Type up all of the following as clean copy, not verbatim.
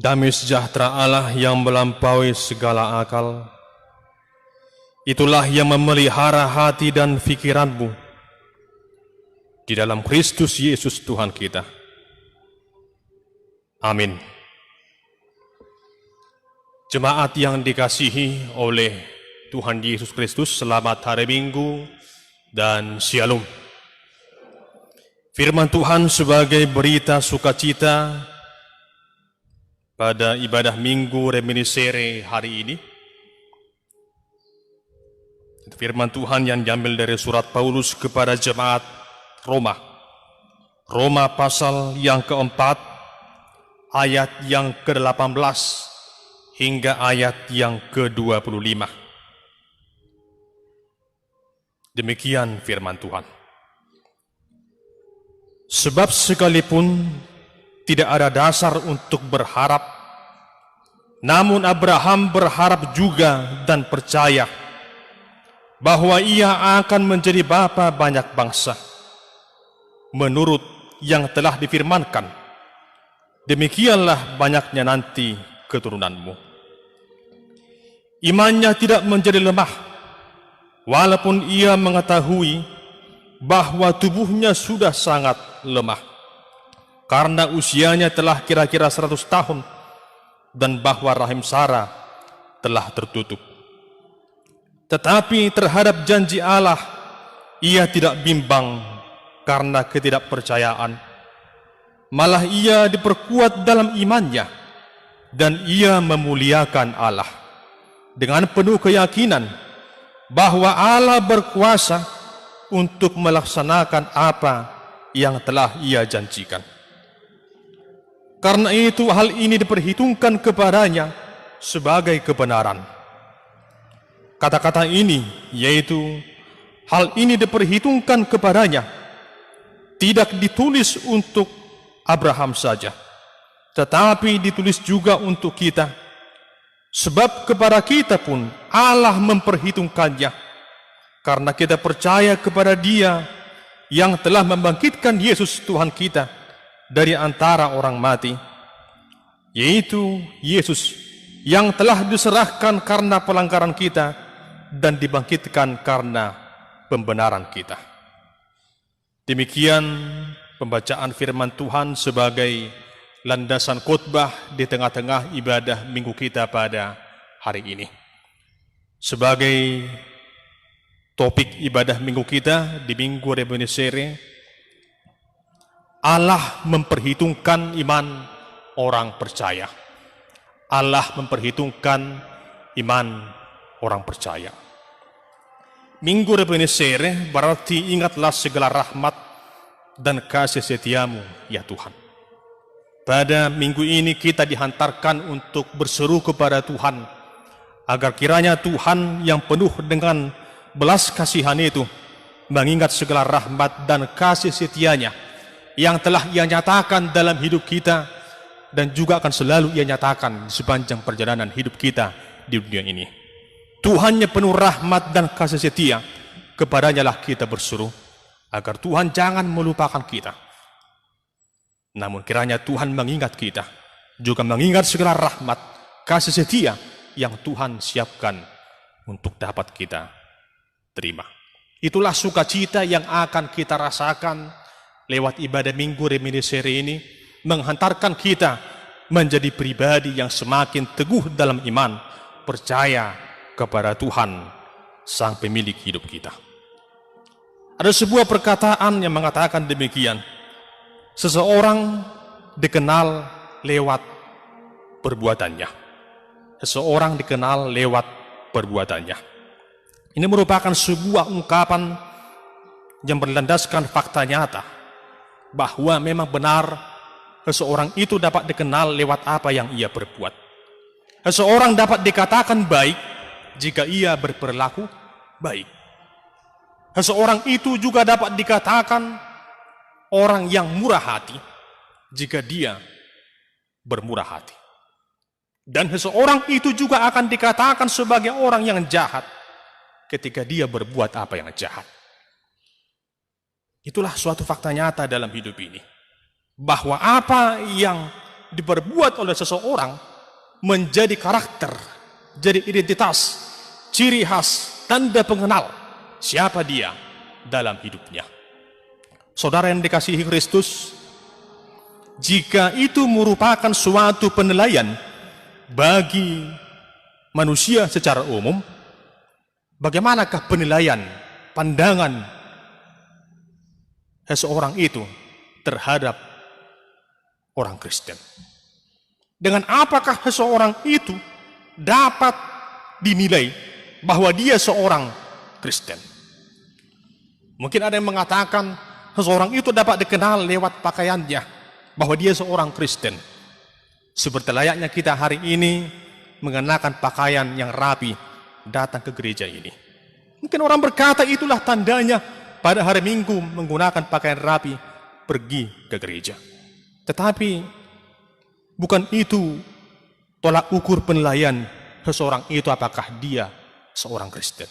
Damai sejahtera Allah yang melampaui segala akal, itulah yang memelihara hati dan pikiranmu di dalam Kristus Yesus Tuhan kita. Amin. Jemaat yang dikasihi oleh Tuhan Yesus Kristus, selamat hari Minggu dan Shalom. Firman Tuhan sebagai berita sukacita pada ibadah Minggu Reminiscere hari ini. Firman Tuhan yang diambil dari surat Paulus kepada jemaat Roma. Roma pasal yang keempat, ayat yang ke-18 hingga ayat yang ke-25. Demikian firman Tuhan. Sebab sekalipun tidak ada dasar untuk berharap, namun Abraham berharap juga dan percaya bahwa ia akan menjadi bapa banyak bangsa, menurut yang telah difirmankan, demikianlah banyaknya nanti keturunanmu. Imannya tidak menjadi lemah, walaupun ia mengetahui bahwa tubuhnya sudah sangat lemah, karena usianya telah kira-kira 100 tahun, dan bahwa rahim Sarah telah tertutup. Tetapi terhadap janji Allah, ia tidak bimbang karena ketidakpercayaan. Malah ia diperkuat dalam imannya, dan ia memuliakan Allah dengan penuh keyakinan bahwa Allah berkuasa untuk melaksanakan apa yang telah ia janjikan. Karena itu hal ini diperhitungkan kepadanya sebagai kebenaran. Kata-kata ini, yaitu hal ini diperhitungkan kepadanya, tidak ditulis untuk Abraham saja, tetapi ditulis juga untuk kita. Sebab kepada kita pun Allah memperhitungkannya, karena kita percaya kepada Dia yang telah membangkitkan Yesus Tuhan kita dari antara orang mati, yaitu Yesus yang telah diserahkan karena pelanggaran kita dan dibangkitkan karena pembenaran kita. Demikian pembacaan firman Tuhan sebagai landasan khotbah di tengah-tengah ibadah minggu kita pada hari ini. Sebagai topik ibadah minggu kita di Minggu Reminiscere, Allah memperhitungkan iman orang percaya. Allah memperhitungkan iman orang percaya. Minggu Reminiscere berarti ingatlah segala rahmat dan kasih setiamu, ya Tuhan. Pada minggu ini kita dihantarkan untuk berseru kepada Tuhan, agar kiranya Tuhan yang penuh dengan belas kasihan itu mengingat segala rahmat dan kasih setianya yang telah Ia nyatakan dalam hidup kita, dan juga akan selalu Ia nyatakan sepanjang perjalanan hidup kita di dunia ini. Tuhan yang penuh rahmat dan kasih setia, kepadanya lah kita berseru, agar Tuhan jangan melupakan kita. Namun kiranya Tuhan mengingat kita, juga mengingat segala rahmat, kasih setia yang Tuhan siapkan untuk dapat kita terima. Itulah sukacita yang akan kita rasakan lewat ibadah Minggu Reminiscere ini, menghantarkan kita menjadi pribadi yang semakin teguh dalam iman, percaya kepada Tuhan, Sang Pemilik hidup kita. Ada sebuah perkataan yang mengatakan demikian: seseorang dikenal lewat perbuatannya. Seseorang dikenal lewat perbuatannya. Ini merupakan sebuah ungkapan yang berlandaskan fakta nyata, bahwa memang benar seseorang itu dapat dikenal lewat apa yang ia berbuat. Seseorang dapat dikatakan baik jika ia berperilaku baik. Seseorang itu juga dapat dikatakan orang yang murah hati jika dia bermurah hati. Dan seseorang itu juga akan dikatakan sebagai orang yang jahat ketika dia berbuat apa yang jahat. Itulah suatu fakta nyata dalam hidup ini, bahwa apa yang diperbuat oleh seseorang menjadi karakter, jadi identitas, ciri khas, tanda pengenal siapa dia dalam hidupnya. Saudara yang dikasihi Kristus, jika itu merupakan suatu penilaian bagi manusia secara umum, bagaimanakah penilaian, pandangan seseorang itu terhadap orang Kristen? Dengan apakah seseorang itu dapat dinilai bahwa dia seorang Kristen? Mungkin ada yang mengatakan seseorang itu dapat dikenal lewat pakaiannya, bahwa dia seorang Kristen. Seperti layaknya kita hari ini mengenakan pakaian yang rapi datang ke gereja ini. Mungkin orang berkata itulah tandanya pada hari Minggu menggunakan pakaian rapi pergi ke gereja. Tetapi bukan itu tolak ukur penilaian seseorang itu apakah dia seorang Kristen.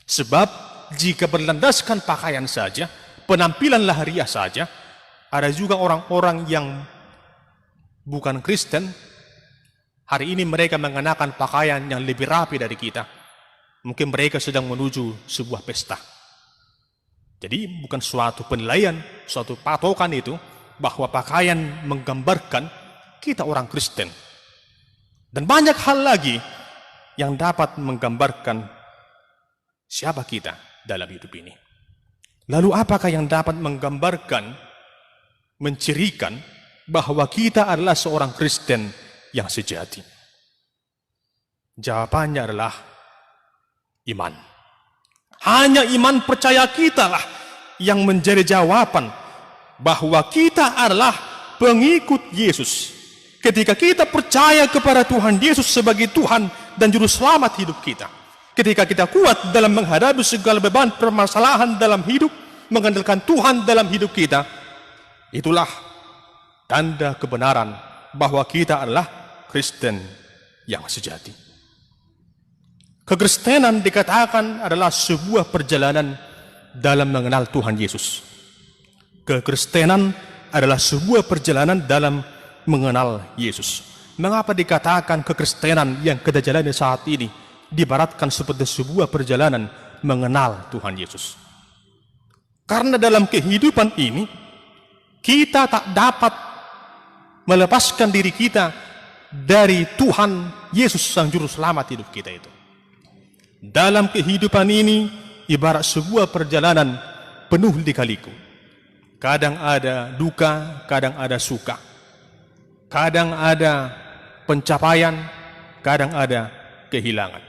Sebab jika berlandaskan pakaian saja, penampilan lahiriah saja, ada juga orang-orang yang bukan Kristen, hari ini mereka mengenakan pakaian yang lebih rapi dari kita. Mungkin mereka sedang menuju sebuah pesta. Jadi bukan suatu penilaian, suatu patokan itu, bahwa pakaian menggambarkan kita orang Kristen. Dan banyak hal lagi yang dapat menggambarkan siapa kita dalam hidup ini. Lalu apakah yang dapat menggambarkan, mencirikan bahwa kita adalah seorang Kristen yang sejati? Jawabannya adalah iman. Hanya iman percaya kita lah yang menjadi jawaban bahwa kita adalah pengikut Yesus. Ketika kita percaya kepada Tuhan Yesus sebagai Tuhan dan Juru Selamat hidup kita, ketika kita kuat dalam menghadapi segala beban permasalahan dalam hidup, mengandalkan Tuhan dalam hidup kita, itulah tanda kebenaran bahwa kita adalah Kristen yang sejati. Kekristenan dikatakan adalah sebuah perjalanan dalam mengenal Tuhan Yesus. Kekristenan adalah sebuah perjalanan dalam mengenal Yesus. Mengapa dikatakan kekristenan yang kita jalani saat ini diibaratkan seperti sebuah perjalanan mengenal Tuhan Yesus? Karena dalam kehidupan ini kita tak dapat melepaskan diri kita dari Tuhan Yesus Sang Juru Selamat hidup kita itu. Dalam kehidupan ini ibarat sebuah perjalanan penuh lika-liku. Kadang ada duka, kadang ada suka. Kadang ada pencapaian, kadang ada kehilangan.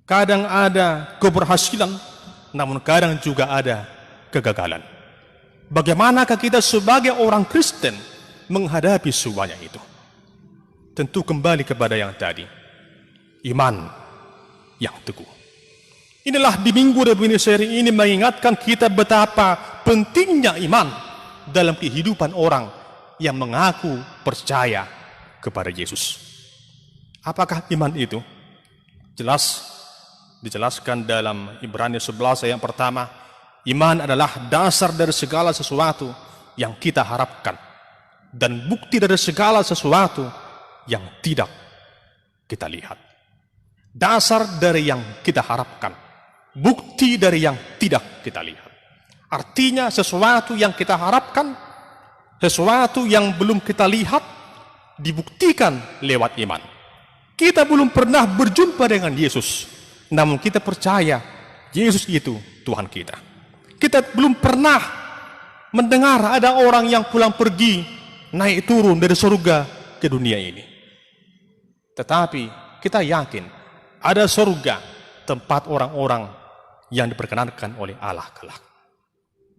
Kadang ada keberhasilan, namun kadang juga ada kegagalan. Bagaimanakah kita sebagai orang Kristen menghadapi semuanya itu? Tentu kembali kepada yang tadi, iman yang teguh. Inilah di Minggu Ebenezer ini mengingatkan kita betapa pentingnya iman dalam kehidupan orang yang mengaku percaya kepada Yesus. Apakah iman itu? Jelas dijelaskan dalam Ibrani 11 ayat pertama, iman adalah dasar dari segala sesuatu yang kita harapkan dan bukti dari segala sesuatu yang tidak kita lihat. Dasar dari yang kita harapkan, bukti dari yang tidak kita lihat. Artinya sesuatu yang kita harapkan, sesuatu yang belum kita lihat, dibuktikan lewat iman. Kita belum pernah berjumpa dengan Yesus, namun kita percaya Yesus itu Tuhan kita. Kita belum pernah mendengar ada orang yang pulang pergi, naik turun dari surga ke dunia ini. Tetapi kita yakin ada surga, tempat orang-orang yang diperkenankan oleh Allah kelak.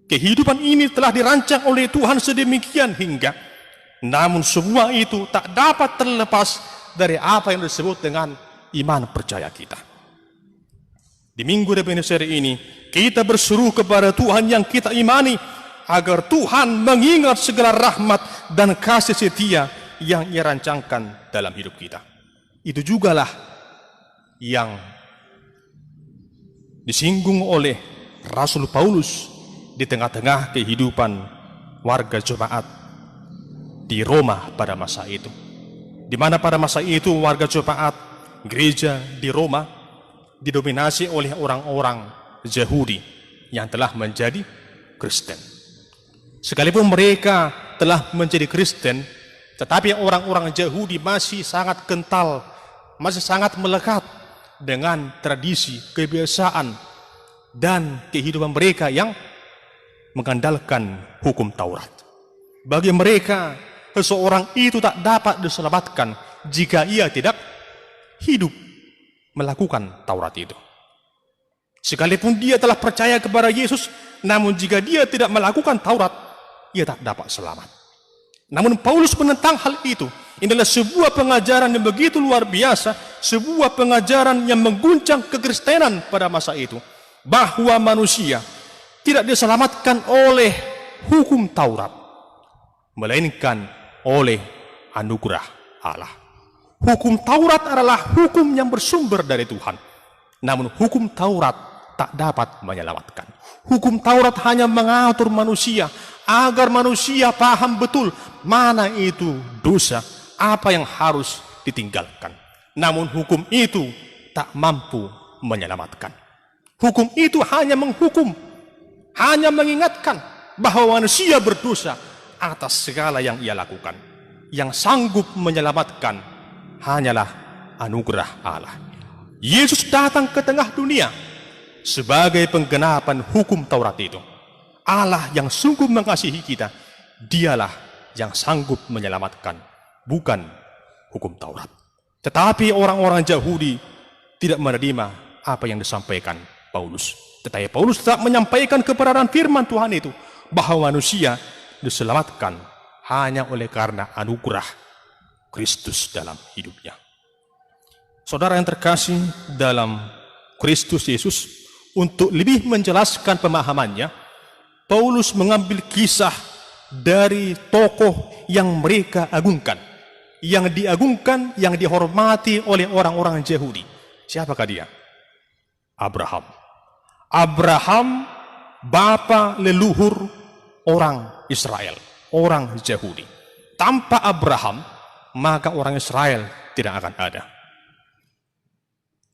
Kehidupan ini telah dirancang oleh Tuhan sedemikian hingga, namun semua itu tak dapat terlepas dari apa yang disebut dengan iman percaya kita. Di Minggu Ebenezer ini, kita berseru kepada Tuhan yang kita imani, agar Tuhan mengingat segala rahmat dan kasih setia yang Ia rancangkan dalam hidup kita. Itu jugalah yang disinggung oleh Rasul Paulus di tengah-tengah kehidupan warga jemaat di Roma pada masa itu. Di mana pada masa itu warga jemaat gereja di Roma didominasi oleh orang-orang Yahudi yang telah menjadi Kristen. Sekalipun mereka telah menjadi Kristen, tetapi orang-orang Yahudi masih sangat kental, masih sangat melekat dengan tradisi, kebiasaan, dan kehidupan mereka yang mengandalkan hukum Taurat. Bagi mereka, seseorang itu tak dapat diselamatkan jika ia tidak hidup melakukan Taurat itu. Sekalipun dia telah percaya kepada Yesus, namun jika dia tidak melakukan Taurat, ia tak dapat selamat. Namun Paulus menentang hal itu. Ini adalah sebuah pengajaran yang begitu luar biasa, sebuah pengajaran yang mengguncang kekristenan pada masa itu, bahwa manusia tidak diselamatkan oleh hukum Taurat, melainkan oleh anugerah Allah. Hukum Taurat adalah hukum yang bersumber dari Tuhan, namun hukum Taurat tak dapat menyelamatkan. Hukum Taurat hanya mengatur manusia agar manusia paham betul mana itu dosa, apa yang harus ditinggalkan. Namun hukum itu tak mampu menyelamatkan. Hukum itu hanya menghukum, hanya mengingatkan bahwa manusia berdosa atas segala yang ia lakukan. Yang sanggup menyelamatkan hanyalah anugerah Allah. Yesus datang ke tengah dunia sebagai penggenapan hukum Taurat itu. Allah yang sungguh mengasihi kita, dialah yang sanggup menyelamatkan, bukan hukum Taurat. Tetapi orang-orang Yahudi tidak menerima apa yang disampaikan Paulus. Tetapi Paulus tetap menyampaikan kebenaran firman Tuhan itu, bahwa manusia diselamatkan hanya oleh karena anugerah Kristus dalam hidupnya. Saudara yang terkasih dalam Kristus Yesus, untuk lebih menjelaskan pemahamannya, Paulus mengambil kisah dari tokoh yang mereka agungkan, yang diagungkan, yang dihormati oleh orang-orang Yahudi. Siapakah dia? Abraham. Abraham, bapa leluhur orang Israel, orang Yahudi. Tanpa Abraham, maka orang Israel tidak akan ada.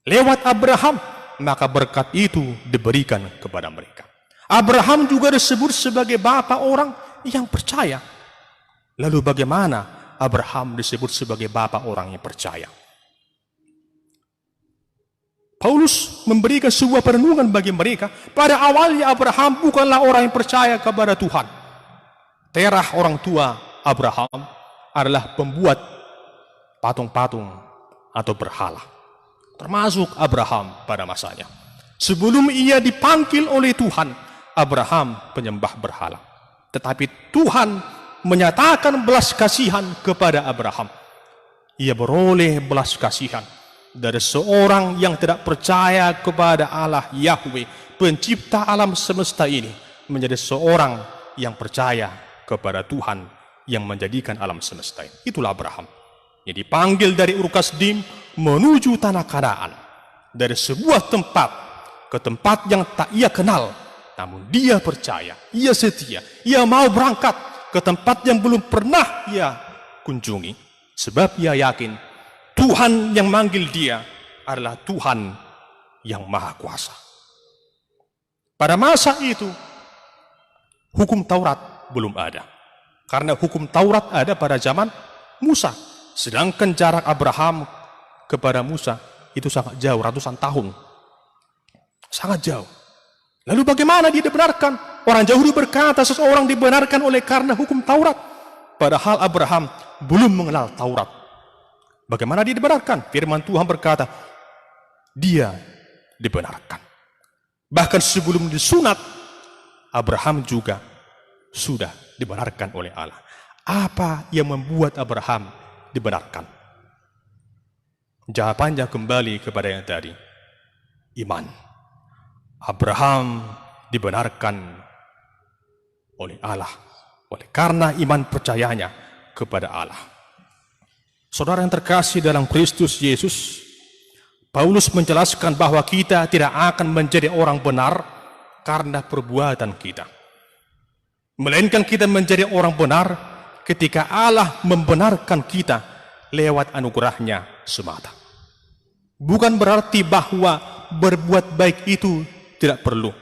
Lewat Abraham, maka berkat itu diberikan kepada mereka. Abraham juga disebut sebagai bapa orang yang percaya. Lalu bagaimana Abraham disebut sebagai bapa orang yang percaya? Paulus memberikan sebuah perenungan bagi mereka. Pada awalnya Abraham bukanlah orang yang percaya kepada Tuhan. Terah orang tua Abraham adalah pembuat patung-patung atau berhala. Termasuk Abraham pada masanya. Sebelum ia dipanggil oleh Tuhan, Abraham penyembah berhala. Tetapi Tuhan menyatakan belas kasihan kepada Abraham. Ia beroleh belas kasihan dari seorang yang tidak percaya kepada Allah Yahweh, pencipta alam semesta ini, menjadi seorang yang percaya kepada Tuhan yang menjadikan alam semesta ini. Itulah Abraham. Yang dipanggil dari Ur Kasdim menuju tanah Kanaan, dari sebuah tempat ke tempat yang tak ia kenal. Namun dia percaya, ia setia, ia mau berangkat ke tempat yang belum pernah ia kunjungi. Sebab ia yakin Tuhan yang manggil dia adalah Tuhan yang Maha Kuasa. Pada masa itu, hukum Taurat belum ada. Karena hukum Taurat ada pada zaman Musa. Sedangkan jarak Abraham kepada Musa itu sangat jauh, ratusan tahun. Sangat jauh. Lalu bagaimana dia dibenarkan? Orang Yahudi berkata seseorang dibenarkan oleh karena hukum Taurat. Padahal Abraham belum mengenal Taurat. Bagaimana dia dibenarkan? Firman Tuhan berkata, dia dibenarkan. Bahkan sebelum disunat, Abraham juga sudah dibenarkan oleh Allah. Apa yang membuat Abraham dibenarkan? Jawabannya kembali kepada yang tadi. Iman. Abraham dibenarkan oleh Allah, oleh karena iman percayanya kepada Allah. Saudara yang terkasih dalam Kristus Yesus, Paulus menjelaskan bahwa kita tidak akan menjadi orang benar karena perbuatan kita, melainkan kita menjadi orang benar ketika Allah membenarkan kita lewat anugerahnya semata. Bukan berarti bahwa berbuat baik itu tidak perlu.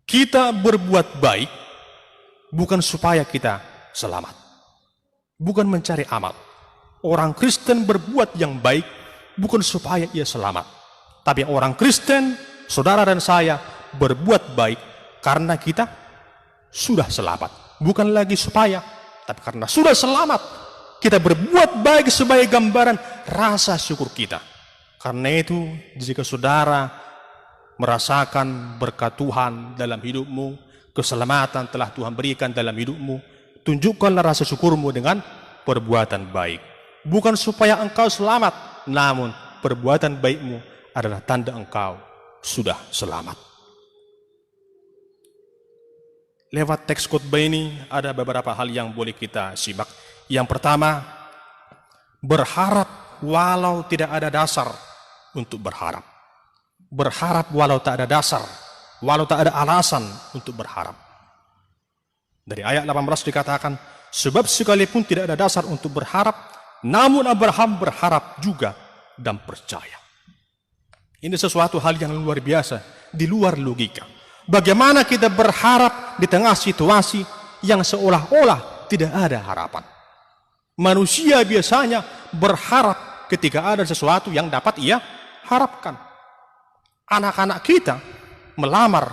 Kita berbuat baik bukan supaya kita selamat, bukan mencari amal. Orang Kristen berbuat yang baik bukan supaya ia selamat, tapi orang Kristen, saudara dan saya, berbuat baik karena kita sudah selamat, bukan lagi supaya, tapi karena sudah selamat. Kita berbuat baik sebagai gambaran rasa syukur kita. Karena itu, jika saudara merasakan berkat Tuhan dalam hidupmu, keselamatan telah Tuhan berikan dalam hidupmu, tunjukkanlah rasa syukurmu dengan perbuatan baik. Bukan supaya engkau selamat, namun perbuatan baikmu adalah tanda engkau sudah selamat. Lewat teks khotbah ini ada beberapa hal yang boleh kita simak. Yang pertama, berharap walau tidak ada dasar untuk berharap. Berharap walau tak ada dasar, walau tak ada alasan untuk berharap. Dari ayat 18 dikatakan, sebab sekalipun tidak ada dasar untuk berharap, namun Abraham berharap juga dan percaya. Ini sesuatu hal yang luar biasa, di luar logika. Bagaimana kita berharap di tengah situasi yang seolah-olah tidak ada harapan. Manusia biasanya berharap ketika ada sesuatu yang dapat ia harapkan. Anak-anak kita melamar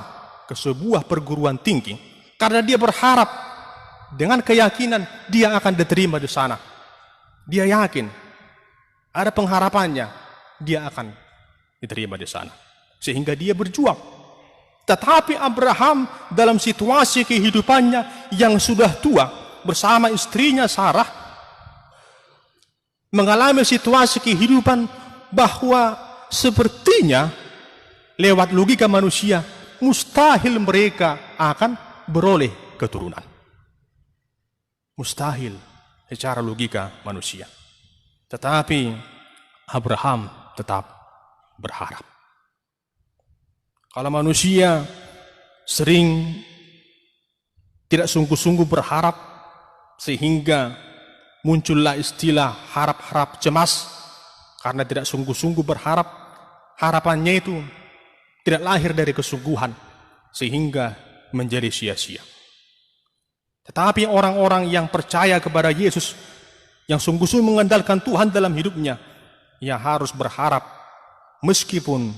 ke sebuah perguruan tinggi karena dia berharap dengan keyakinan dia akan diterima di sana. Dia yakin ada pengharapannya dia akan diterima di sana, sehingga dia berjuang. Tetapi Abraham dalam situasi kehidupannya yang sudah tua bersama istrinya Sarah mengalami situasi kehidupan bahwa sepertinya lewat logika manusia mustahil mereka akan beroleh keturunan. Mustahil secara logika manusia. Tetapi Abraham tetap berharap. Kalau manusia sering tidak sungguh-sungguh berharap sehingga muncullah istilah harap-harap cemas karena tidak sungguh-sungguh berharap, harapannya itu tidak lahir dari kesungguhan sehingga menjadi sia-sia. Tetapi orang-orang yang percaya kepada Yesus, yang sungguh-sungguh mengandalkan Tuhan dalam hidupnya, ia harus berharap meskipun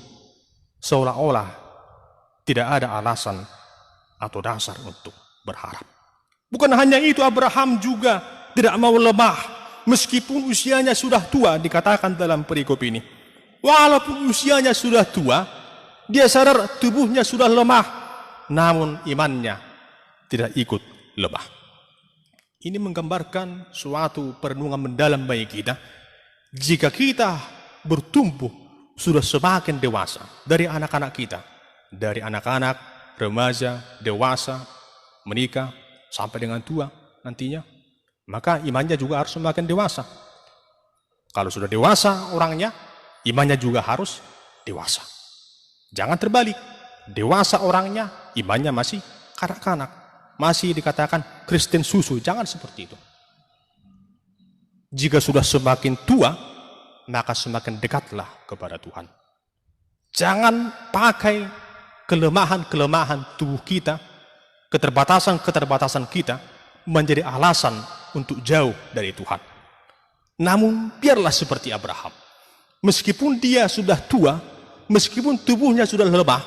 seolah-olah tidak ada alasan atau dasar untuk berharap. Bukan hanya itu, Abraham juga tidak mau lemah meskipun usianya sudah tua, dikatakan dalam perikop ini. Walaupun usianya sudah tua, dia sadar tubuhnya sudah lemah, namun imannya tidak ikut lemah. Ini menggambarkan suatu perenungan mendalam bagi kita. Jika kita bertumbuh sudah semakin dewasa dari anak-anak kita, dari anak-anak, remaja, dewasa, menikah, sampai dengan tua nantinya, maka imannya juga harus semakin dewasa. Kalau sudah dewasa orangnya, imannya juga harus dewasa. Jangan terbalik, dewasa orangnya, imannya masih kanak-kanak, masih dikatakan Kristen susu. Jangan seperti itu. Jika sudah semakin tua, maka semakin dekatlah kepada Tuhan. Jangan pakai kelemahan-kelemahan tubuh kita, keterbatasan-keterbatasan kita menjadi alasan untuk jauh dari Tuhan. Namun biarlah seperti Abraham. Meskipun dia sudah tua, meskipun tubuhnya sudah lemah,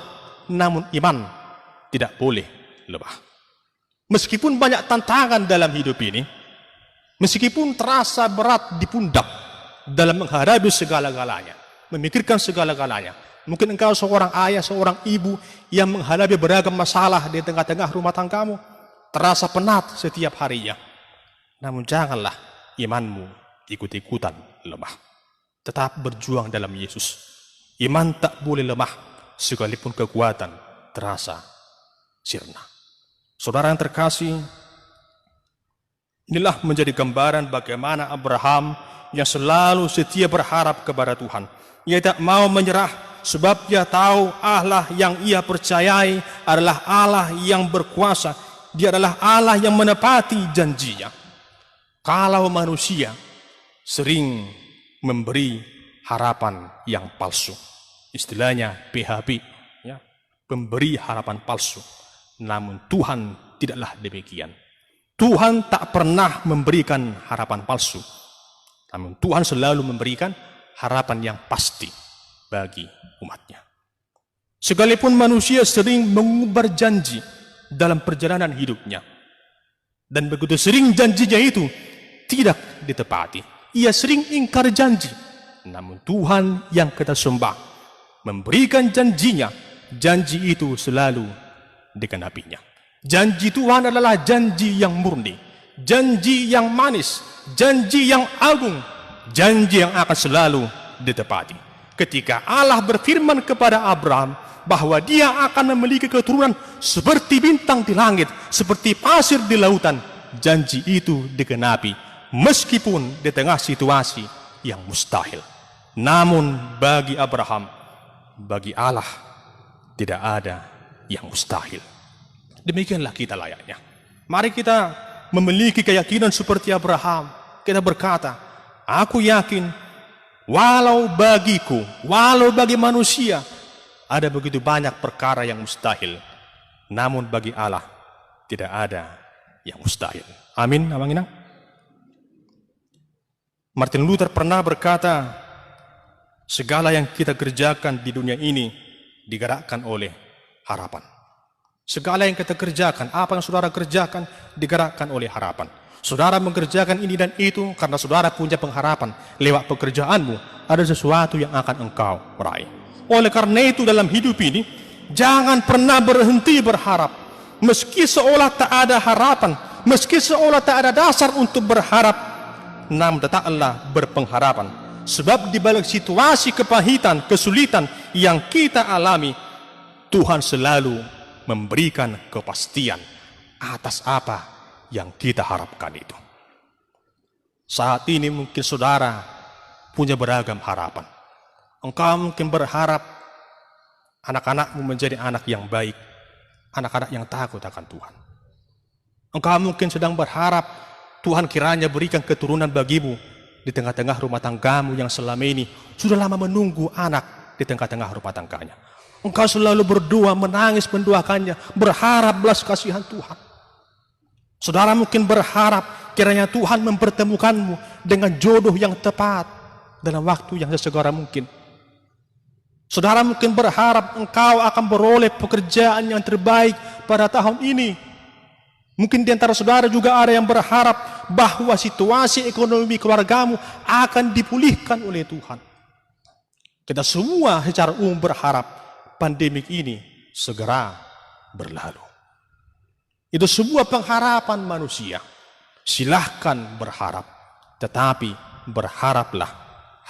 namun iman tidak boleh lemah. Meskipun banyak tantangan dalam hidup ini, meskipun terasa berat di pundak dalam menghadapi segala-galanya, memikirkan segala-galanya. Mungkin engkau seorang ayah, seorang ibu yang menghadapi beragam masalah di tengah-tengah rumah tanggamu, terasa penat setiap harinya. Namun janganlah imanmu ikut-ikutan lemah. Tetap berjuang dalam Yesus. Iman tak boleh lemah sekalipun kekuatan terasa sirna. Saudara yang terkasih, inilah menjadi gambaran bagaimana Abraham yang selalu setia berharap kepada Tuhan. Ia tak mau menyerah sebab ia tahu Allah yang ia percayai adalah Allah yang berkuasa. Dia adalah Allah yang menepati janjinya. Kalau manusia sering memberi harapan yang palsu, istilahnya PHP, ya, pemberi harapan palsu. Namun Tuhan tidaklah demikian. Tuhan tak pernah memberikan harapan palsu. Namun Tuhan selalu memberikan harapan yang pasti bagi umatnya. Sekalipun manusia sering mengumbar janji dalam perjalanan hidupnya, dan begitu sering janjinya itu tidak ditepati, ia sering ingkar janji. Namun Tuhan yang kita sembah memberikan janjinya, janji itu selalu digenapinya. Janji Tuhan adalah janji yang murni, janji yang manis, janji yang agung, janji yang akan selalu ditepati. Ketika Allah berfirman kepada Abraham bahwa dia akan memiliki keturunan seperti bintang di langit, seperti pasir di lautan, janji itu digenapi meskipun di tengah situasi yang mustahil. Namun bagi Abraham, bagi Allah tidak ada yang mustahil. Demikianlah kita layaknya. Mari kita memiliki keyakinan seperti Abraham. Kita berkata, aku yakin walau bagiku, walau bagi manusia ada begitu banyak perkara yang mustahil, namun bagi Allah tidak ada yang mustahil. Amin. Amin. Martin Luther pernah berkata, segala yang kita kerjakan di dunia ini digerakkan oleh harapan. Segala yang kita kerjakan, apa yang saudara kerjakan digerakkan oleh harapan. Saudara mengerjakan ini dan itu karena saudara punya pengharapan lewat pekerjaanmu ada sesuatu yang akan engkau meraih. Oleh karena itu dalam hidup ini jangan pernah berhenti berharap. Meski seolah tak ada harapan, meski seolah tak ada dasar untuk berharap, namun tetaplah berpengharapan. Sebab di balik situasi kepahitan, kesulitan yang kita alami, Tuhan selalu memberikan kepastian atas apa yang kita harapkan itu. Saat ini mungkin saudara punya beragam harapan. Engkau mungkin berharap anak-anakmu menjadi anak yang baik, anak-anak yang takut akan Tuhan. Engkau mungkin sedang berharap Tuhan kiranya berikan keturunan bagimu di tengah-tengah rumah tanggamu yang selama ini sudah lama menunggu anak di tengah-tengah rumah tangganya. Engkau selalu berdoa, menangis, mendoakannya, berharap belas kasihan Tuhan. Saudara mungkin berharap kiranya Tuhan mempertemukanmu dengan jodoh yang tepat dalam waktu yang sesegera mungkin. Saudara mungkin berharap engkau akan beroleh pekerjaan yang terbaik pada tahun ini. Mungkin di antara saudara juga ada yang berharap bahwa situasi ekonomi keluargamu akan dipulihkan oleh Tuhan. Kita semua secara umum berharap pandemik ini segera berlalu. Itu sebuah pengharapan manusia. Silahkan berharap, tetapi berharaplah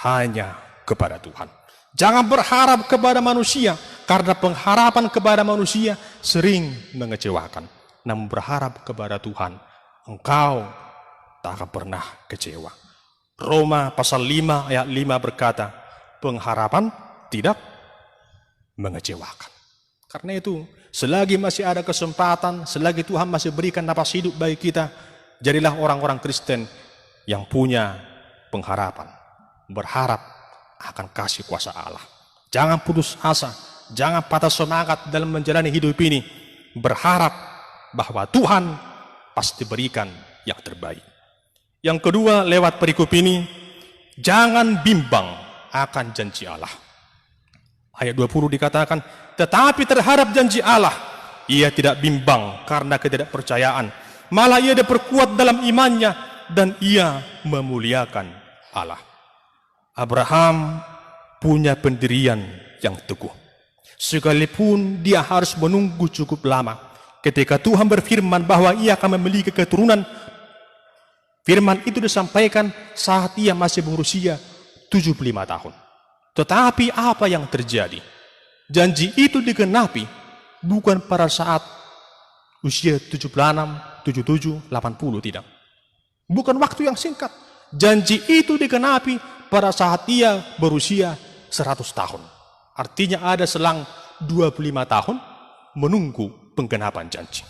hanya kepada Tuhan. Jangan berharap kepada manusia, karena pengharapan kepada manusia sering mengecewakan. Namun berharap kepada Tuhan, engkau tak akan pernah kecewa. Roma pasal 5 ayat 5 berkata, pengharapan tidak mengecewakan. Karena itu, selagi masih ada kesempatan, selagi Tuhan masih berikan napas hidup bagi kita, jadilah orang-orang Kristen yang punya pengharapan, berharap akan kasih kuasa Allah. Jangan putus asa, jangan patah semangat dalam menjalani hidup ini, berharap bahwa Tuhan pasti berikan yang terbaik. Yang kedua, lewat perikop ini, jangan bimbang akan janji Allah. Ayat 20 dikatakan, tetapi terhadap janji Allah, ia tidak bimbang karena ketidakpercayaan. Malah ia diperkuat dalam imannya dan ia memuliakan Allah. Abraham punya pendirian yang teguh. Sekalipun dia harus menunggu cukup lama. Ketika Tuhan berfirman bahwa ia akan memiliki keturunan, firman itu disampaikan saat ia masih berusia 75 tahun. Tetapi apa yang terjadi? Janji itu digenapi bukan pada saat usia 76, 77, 80, tidak. Bukan waktu yang singkat. Janji itu digenapi pada saat ia berusia 100 tahun. Artinya ada selang 25 tahun menunggu penggenapan janji.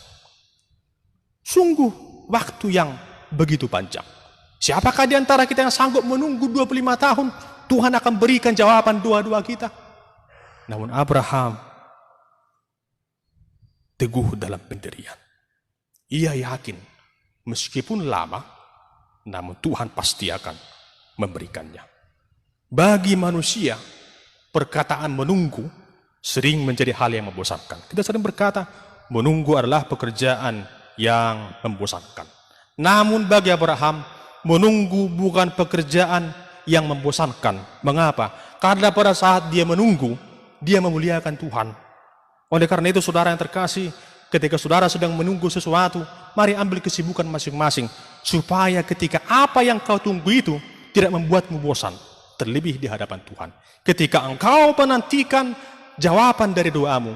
Sungguh waktu yang begitu panjang. Siapakah di antara kita yang sanggup menunggu 25 tahun Tuhan akan berikan jawaban doa-doa kita? Namun Abraham teguh dalam pendirian. Ia yakin meskipun lama, namun Tuhan pasti akan memberikannya. Bagi manusia, perkataan menunggu sering menjadi hal yang membosankan. Kita sering berkata, menunggu adalah pekerjaan yang membosankan. Namun bagi Abraham, menunggu bukan pekerjaan yang membosankan. Mengapa? Karena pada saat dia menunggu, dia memuliakan Tuhan. Oleh karena itu, saudara yang terkasih, ketika saudara sedang menunggu sesuatu, mari ambil kesibukan masing-masing, supaya ketika apa yang kau tunggu itu tidak membuatmu bosan, terlebih di hadapan Tuhan. Ketika engkau menantikan jawaban dari doamu,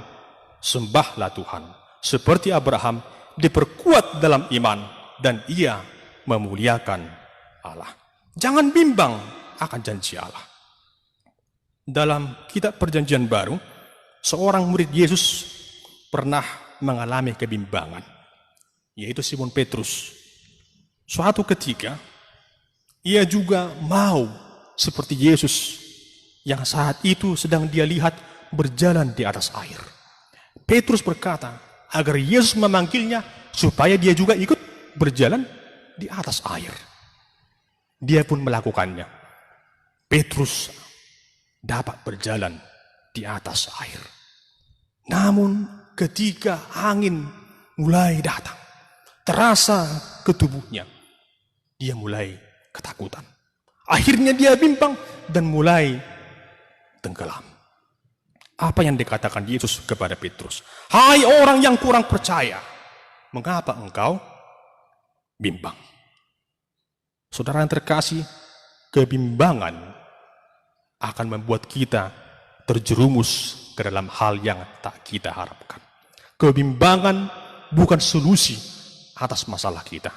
sembahlah Tuhan. Seperti Abraham, diperkuat dalam iman, dan ia memuliakan Allah. Jangan bimbang akan janji Allah. Dalam kitab Perjanjian Baru, seorang murid Yesus pernah mengalami kebimbangan, yaitu Simon Petrus. Suatu ketika, ia juga mau seperti Yesus yang saat itu sedang dia lihat berjalan di atas air. Petrus berkata agar Yesus memanggilnya supaya dia juga ikut berjalan di atas air. Dia pun melakukannya. Petrus dapat berjalan di atas air. Namun ketika angin mulai datang, terasa ke tubuhnya, dia mulai ketakutan. Akhirnya dia bimbang dan mulai tenggelam. Apa yang dikatakan Yesus kepada Petrus? Hai orang yang kurang percaya, mengapa engkau bimbang? Saudara yang terkasih, kebimbangan akan membuat kita terjerumus ke dalam hal yang tak kita harapkan. Kebimbangan bukan solusi atas masalah kita.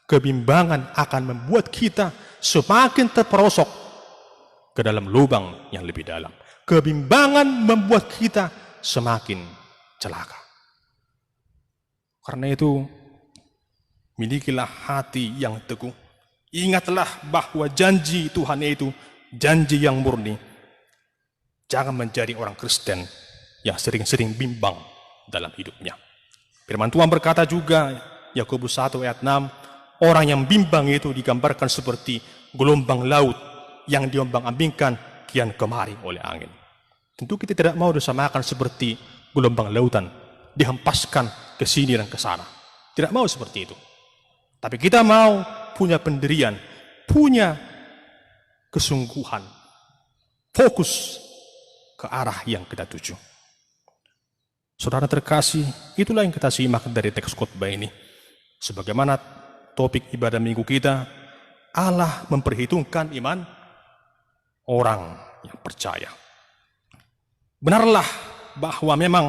Kebimbangan akan membuat kita semakin terperosok ke dalam lubang yang lebih dalam. Kebimbangan membuat kita semakin celaka. Karena itu, milikilah hati yang teguh. Ingatlah bahwa janji Tuhan itu janji yang murni. Jangan menjadi orang Kristen yang sering-sering bimbang dalam hidupnya. Firman Tuhan berkata juga, Yakobus 1 ayat 6, orang yang bimbang itu digambarkan seperti gelombang laut yang diombang-ambingkan kian kemari oleh angin. Tentu kita tidak mau disamakan seperti gelombang lautan, dihempaskan ke sini dan ke sana. Tidak mau seperti itu. Tapi kita mau punya pendirian, punya kesungguhan, fokus ke arah yang kita tuju. Saudara terkasih, itulah yang kita simak dari teks khotbah ini. Sebagaimana topik ibadah minggu kita, Allah memperhitungkan iman orang yang percaya. Benarlah bahwa memang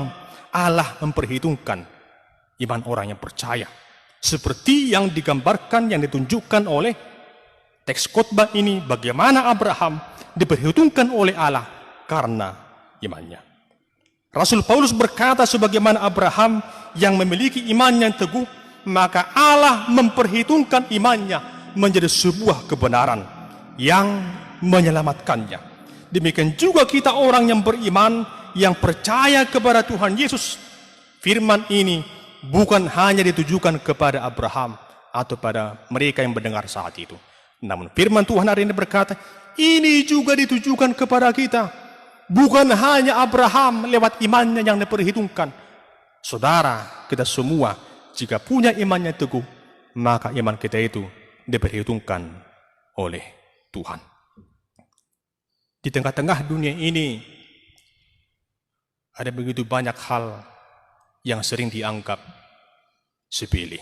Allah memperhitungkan iman orang yang percaya. Seperti yang digambarkan, yang ditunjukkan oleh teks khotbah ini, bagaimana Abraham diperhitungkan oleh Allah karena imannya. Rasul Paulus berkata, sebagaimana Abraham yang memiliki iman yang teguh, maka Allah memperhitungkan imannya menjadi sebuah kebenaran yang menyelamatkannya. Demikian juga kita orang yang beriman, yang percaya kepada Tuhan Yesus. Firman ini bukan hanya ditujukan kepada Abraham atau pada mereka yang mendengar saat itu. Namun firman Tuhan hari ini berkata, ini juga ditujukan kepada kita. Bukan hanya Abraham lewat imannya yang diperhitungkan. Saudara, kita semua jika punya iman yang teguh, maka iman kita itu diperhitungkan oleh Tuhan. Di tengah-tengah dunia ini ada begitu banyak hal yang sering dianggap sepele,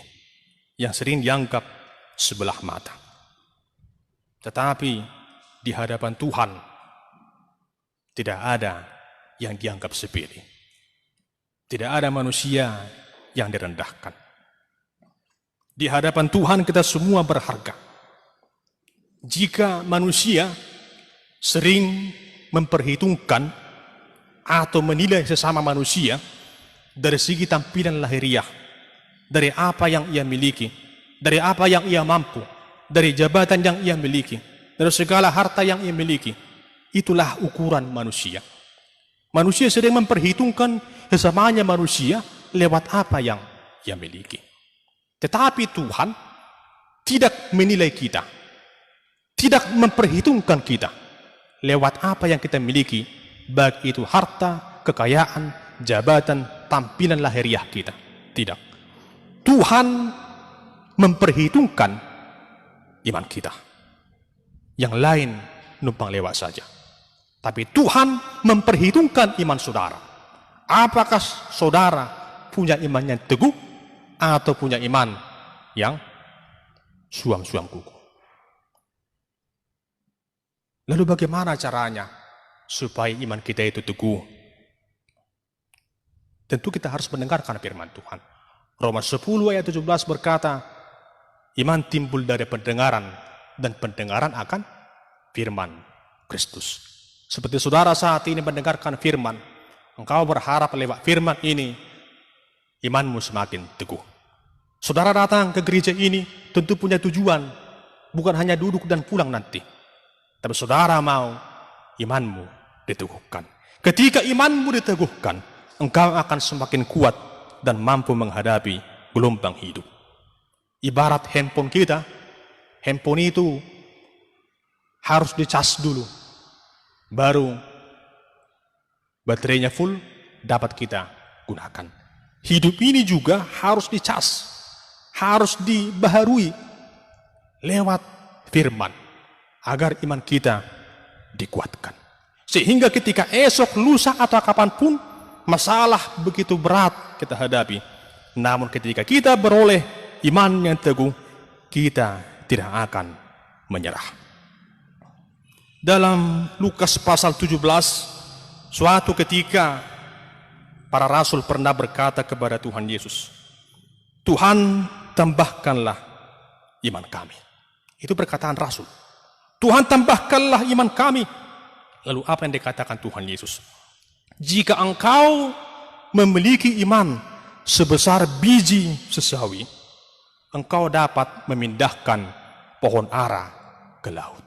yang sering dianggap sebelah mata. Tetapi di hadapan Tuhan tidak ada yang dianggap sepele. Tidak ada manusia yang direndahkan. Di hadapan Tuhan kita semua berharga. Jika manusia sering memperhitungkan atau menilai sesama manusia dari segi tampilan lahiriah, dari apa yang ia miliki, dari apa yang ia mampu, dari jabatan yang ia miliki, dari segala harta yang ia miliki, itulah ukuran manusia. Manusia sering memperhitungkan sesamanya manusia lewat apa yang ia miliki. Tetapi Tuhan tidak menilai kita, tidak memperhitungkan kita lewat apa yang kita miliki, baik itu harta, kekayaan, jabatan, tampilan lahiriah kita. Tidak. Tuhan memperhitungkan iman kita. Yang lain numpang lewat saja. Tapi Tuhan memperhitungkan iman saudara. Apakah saudara punya iman yang teguh atau punya iman yang suam-suam kuku? Lalu bagaimana caranya supaya iman kita itu teguh? Tentu kita harus mendengarkan firman Tuhan. Roma 10 ayat 17 berkata, iman timbul dari pendengaran, dan pendengaran akan firman Kristus. Seperti saudara saat ini mendengarkan firman, engkau berharap lewat firman ini, imanmu semakin teguh. Saudara datang ke gereja ini tentu punya tujuan, bukan hanya duduk dan pulang nanti. Tapi saudara mau imanmu diteguhkan. Ketika imanmu diteguhkan, engkau akan semakin kuat dan mampu menghadapi gelombang hidup. Ibarat handphone kita, handphone itu harus dicas dulu, baru baterainya full dapat kita gunakan. Hidup ini juga harus dicas, harus dibaharui lewat firman, agar iman kita dikuatkan. Sehingga ketika esok, lusa, atau kapanpun masalah begitu berat kita hadapi, namun ketika kita beroleh iman yang teguh, kita tidak akan menyerah. Dalam Lukas pasal 17, suatu ketika para rasul pernah berkata kepada Tuhan Yesus, Tuhan, tambahkanlah iman kami. Itu perkataan rasul. Tuhan, tambahkanlah iman kami. Lalu apa yang dikatakan Tuhan Yesus? Jika engkau memiliki iman sebesar biji sesawi, engkau dapat memindahkan pohon ara ke laut.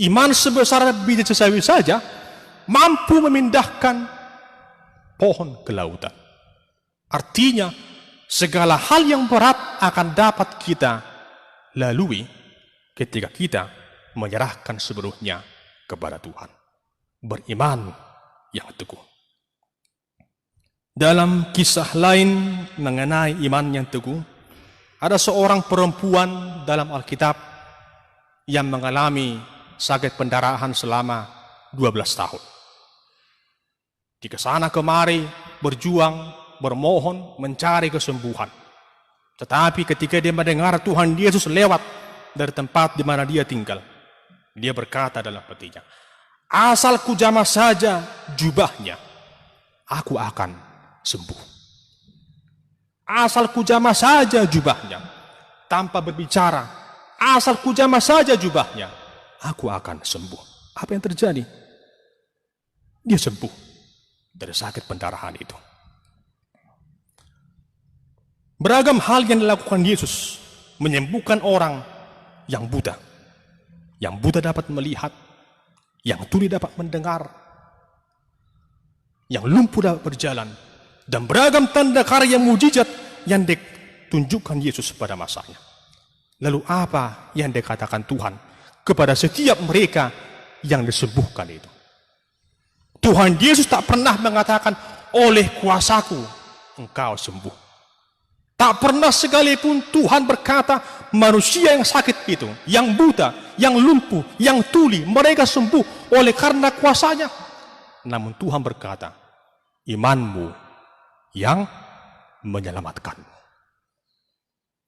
Iman sebesar biji sesawi saja mampu memindahkan pohon ke lautan. Artinya, segala hal yang berat akan dapat kita lalui ketika kita menyerahkan seluruhnya kepada Tuhan. Beriman yang teguh. Dalam kisah lain mengenai iman yang teguh, ada seorang perempuan dalam Alkitab yang mengalami sakit pendarahan selama 12 tahun. Di kesana kemari berjuang, bermohon, mencari kesembuhan. Tetapi ketika dia mendengar Tuhan Yesus lewat dari tempat di mana dia tinggal, dia berkata dalam hatinya, asal ku jamah saja jubahnya, aku akan sembuh. Asal ku jamah saja jubahnya, tanpa berbicara, asal ku jamah saja jubahnya, aku akan sembuh. Apa yang terjadi? Dia sembuh dari sakit pendarahan itu. Beragam hal yang dilakukan Yesus menyembuhkan orang yang buta. Yang buta dapat melihat, yang tuli dapat mendengar, yang lumpuh dapat berjalan, dan beragam tanda karya mujizat yang ditunjukkan Yesus pada masanya. Lalu apa yang dikatakan Tuhan kepada setiap mereka yang disembuhkan itu? Tuhan Yesus tak pernah mengatakan, oleh kuasaku engkau sembuh. Tak pernah sekalipun Tuhan berkata, manusia yang sakit itu, yang buta, yang lumpuh, yang tuli, mereka sembuh oleh karena kuasanya. Namun Tuhan berkata, imanmu yang menyelamatkanmu.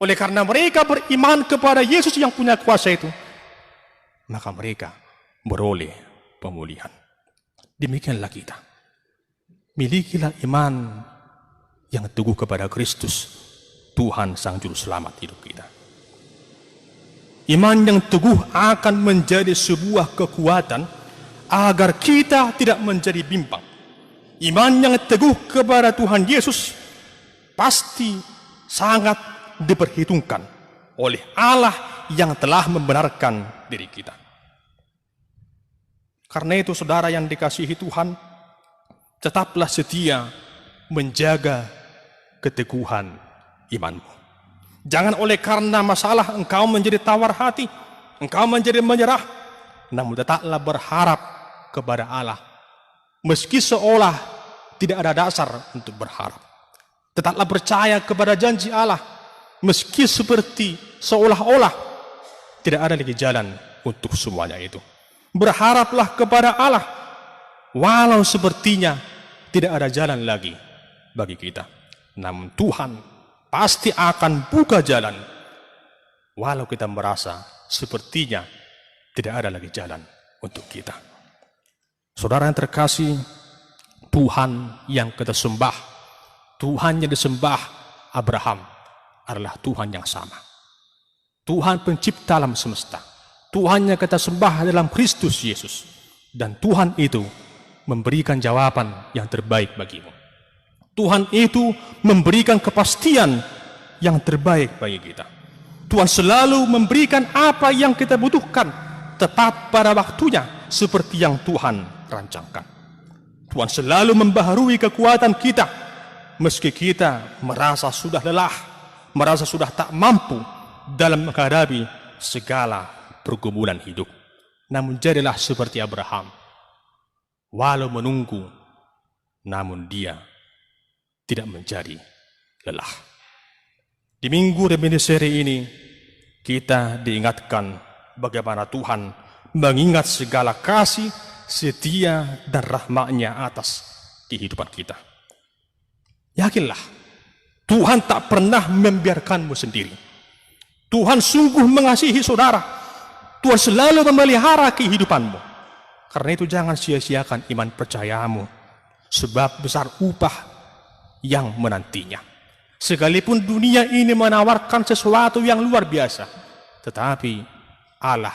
Oleh karena mereka beriman kepada Yesus yang punya kuasa itu, maka mereka beroleh pemulihan. Demikianlah kita. Milikilah iman yang teguh kepada Kristus, Tuhan Sang Juru Selamat hidup kita. Iman yang teguh akan menjadi sebuah kekuatan agar kita tidak menjadi bimbang. Iman yang teguh kepada Tuhan Yesus pasti sangat diperhitungkan oleh Allah yang telah membenarkan diri kita. Karena itu saudara yang dikasihi Tuhan, tetaplah setia menjaga keteguhan imanmu. Jangan oleh karena masalah engkau menjadi tawar hati, engkau menjadi menyerah, namun tetaplah berharap kepada Allah. Meski seolah tidak ada dasar untuk berharap, tetaplah percaya kepada janji Allah. Meski seperti seolah-olah tidak ada lagi jalan untuk semuanya itu. Berharaplah kepada Allah, walau sepertinya tidak ada jalan lagi bagi kita. Namun Tuhan pasti akan buka jalan, walau kita merasa sepertinya tidak ada lagi jalan untuk kita. Saudara yang terkasih, Tuhan yang kita sembah, Tuhan yang disembah Abraham adalah Tuhan yang sama. Tuhan pencipta alam semesta, Tuhan yang kita sembah dalam Kristus Yesus. Dan Tuhan itu memberikan jawaban yang terbaik bagimu. Tuhan itu memberikan kepastian yang terbaik bagi kita. Tuhan selalu memberikan apa yang kita butuhkan tepat pada waktunya seperti yang Tuhan rancangkan. Tuhan selalu membaharui kekuatan kita meski kita merasa sudah lelah, merasa sudah tak mampu dalam menghadapi segala pergumulan hidup. Namun jadilah seperti Abraham, walau menunggu, namun dia tidak menjadi lelah. Di minggu reminiscere ini, kita diingatkan bagaimana Tuhan mengingat segala kasih, setia, dan rahmat-Nya atas kehidupan kita. Yakinlah, Tuhan tak pernah membiarkanmu sendiri. Tuhan sungguh mengasihi saudara. Tuhan selalu memelihara kehidupanmu. Karena itu jangan sia-siakan iman percayamu, sebab besar upah yang menantinya. Sekalipun dunia ini menawarkan sesuatu yang luar biasa, tetapi Allah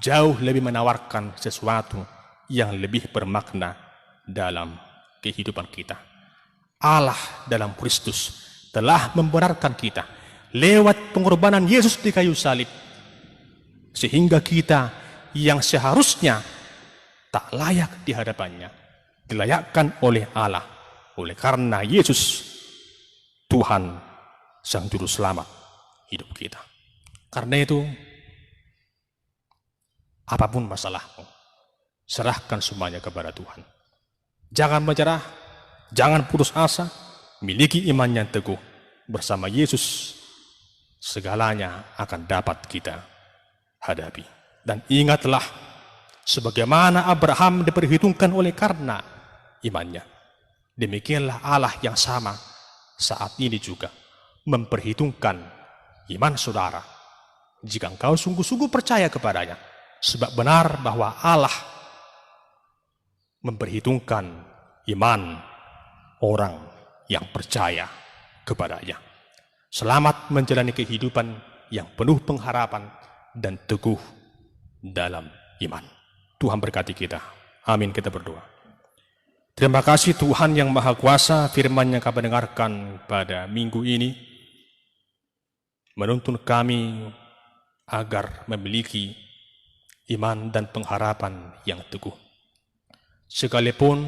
jauh lebih menawarkan sesuatu yang lebih bermakna dalam kehidupan kita. Allah dalam Kristus telah membenarkan kita lewat pengorbanan Yesus di kayu salib, sehingga kita yang seharusnya tak layak di hadapannya dilayakkan oleh Allah. Oleh karena Yesus, Tuhan Sang Juru Selamat hidup kita. Karena itu, apapun masalahmu, serahkan semuanya kepada Tuhan. Jangan menyerah, jangan putus asa, miliki iman yang teguh. Bersama Yesus, segalanya akan dapat kita hadapi. Dan ingatlah, sebagaimana Abraham diperhitungkan oleh karena imannya, demikianlah Allah yang sama saat ini juga memperhitungkan iman saudara jika engkau sungguh-sungguh percaya kepadanya. Sebab benar bahwa Allah memperhitungkan iman orang yang percaya kepadanya. Selamat menjalani kehidupan yang penuh pengharapan dan teguh dalam iman. Tuhan berkati kita. Amin. Kita berdoa. Terima kasih Tuhan yang Maha Kuasa, firman yang kami dengarkan pada minggu ini menuntun kami agar memiliki iman dan pengharapan yang teguh. Sekalipun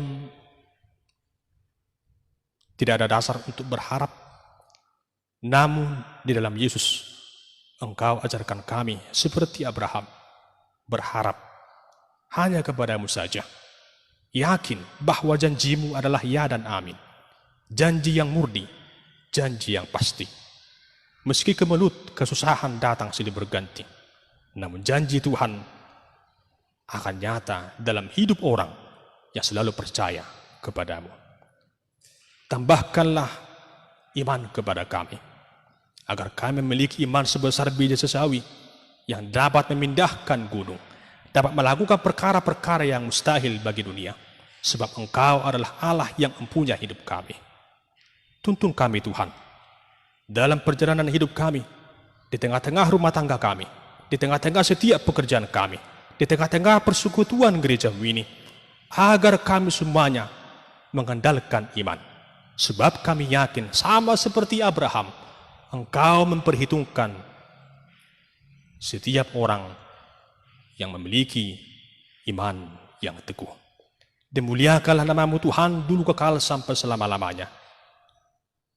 tidak ada dasar untuk berharap, namun di dalam Yesus Engkau ajarkan kami seperti Abraham berharap hanya kepadamu saja. Yakin bahwa janjimu adalah ya dan amin. Janji yang murni, janji yang pasti. Meski kemelut kesusahan datang silih berganti, namun janji Tuhan akan nyata dalam hidup orang yang selalu percaya kepadamu. Tambahkanlah iman kepada kami, agar kami memiliki iman sebesar biji sesawi yang dapat memindahkan gunung, dapat melakukan perkara-perkara yang mustahil bagi dunia, sebab Engkau adalah Allah yang mempunyai hidup kami. Tuntun kami Tuhan, dalam perjalanan hidup kami, di tengah-tengah rumah tangga kami, di tengah-tengah setiap pekerjaan kami, di tengah-tengah persekutuan gerejamu ini, agar kami semuanya mengandalkan iman. Sebab kami yakin, sama seperti Abraham, Engkau memperhitungkan setiap orang yang memiliki iman yang teguh. Dimuliakanlah namamu Tuhan dulu kekal sampai selama-lamanya.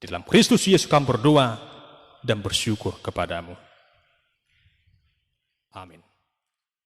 Di dalam Kristus Yesus kami berdoa dan bersyukur kepadamu. Amin.